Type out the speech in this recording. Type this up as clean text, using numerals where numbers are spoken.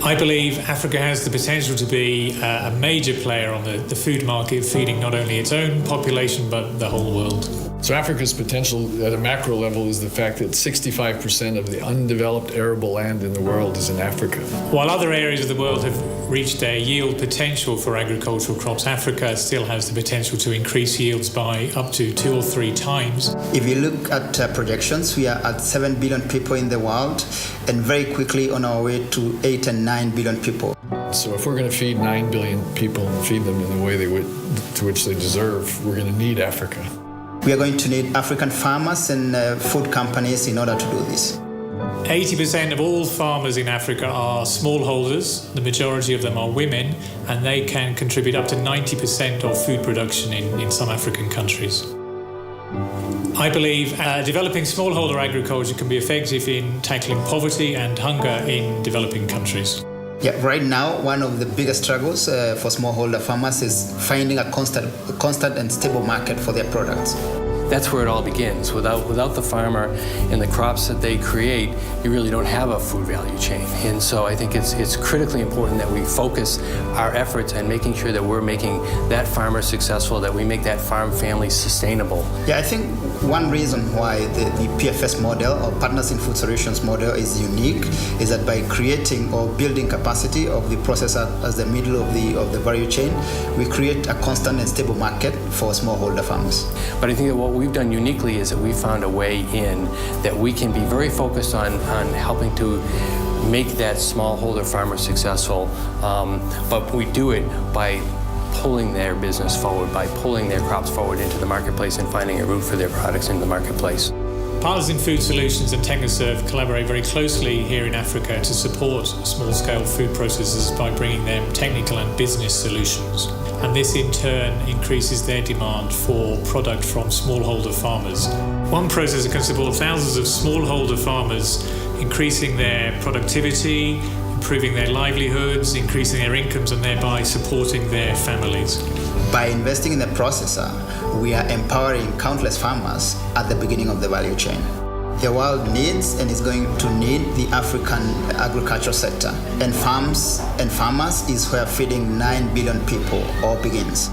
I believe Africa has the potential to be a major player on the food market, feeding not only its own population but the whole world. So Africa's potential at a macro level is the fact that 65% of the undeveloped arable land in the world is in Africa. While other areas of the world have reached their yield potential for agricultural crops, Africa still has the potential to increase yields by up to 2 or 3 times. If you look at projections, we are at 7 billion people in the world and very quickly on our way to 8 and 9 billion people. So if we're going to feed 9 billion people and feed them in the way to which they deserve, we're going to need Africa. We are going to need African farmers and food companies in order to do this. 80% of all farmers in Africa are smallholders. The majority of them are women, and they can contribute up to 90% of food production in some African countries. I believe developing smallholder agriculture can be effective in tackling poverty and hunger in developing countries. Yeah, right now, one of the biggest struggles for smallholder farmers is finding a constant and stable market for their products. That's where it all begins. Without the farmer and the crops that they create, you really don't have a food value chain. And so I think it's critically important that we focus our efforts on making sure that we're making that farmer successful, that we make that farm family sustainable. Yeah, I think one reason why the PFS model or Partners in Food Solutions model is unique is that by creating or building capacity of the processor as the middle of the value chain, we create a constant and stable market for smallholder farmers. But I think that what we've done uniquely is that we found a way in that we can be very focused on helping to make that smallholder farmer successful, but we do it by pulling their business forward, by pulling their crops forward into the marketplace and finding a route for their products in the marketplace. Partners in Food Solutions and Technoserve collaborate very closely here in Africa to support small-scale food processors by bringing them technical and business solutions. And this in turn increases their demand for product from smallholder farmers. One processor can support thousands of smallholder farmers, increasing their productivity, improving their livelihoods, increasing their incomes, and thereby supporting their families. By investing in the processor, we are empowering countless farmers at the beginning of the value chain. The world needs and is going to need the African agricultural sector, and farmers is where feeding 9 billion people all begins.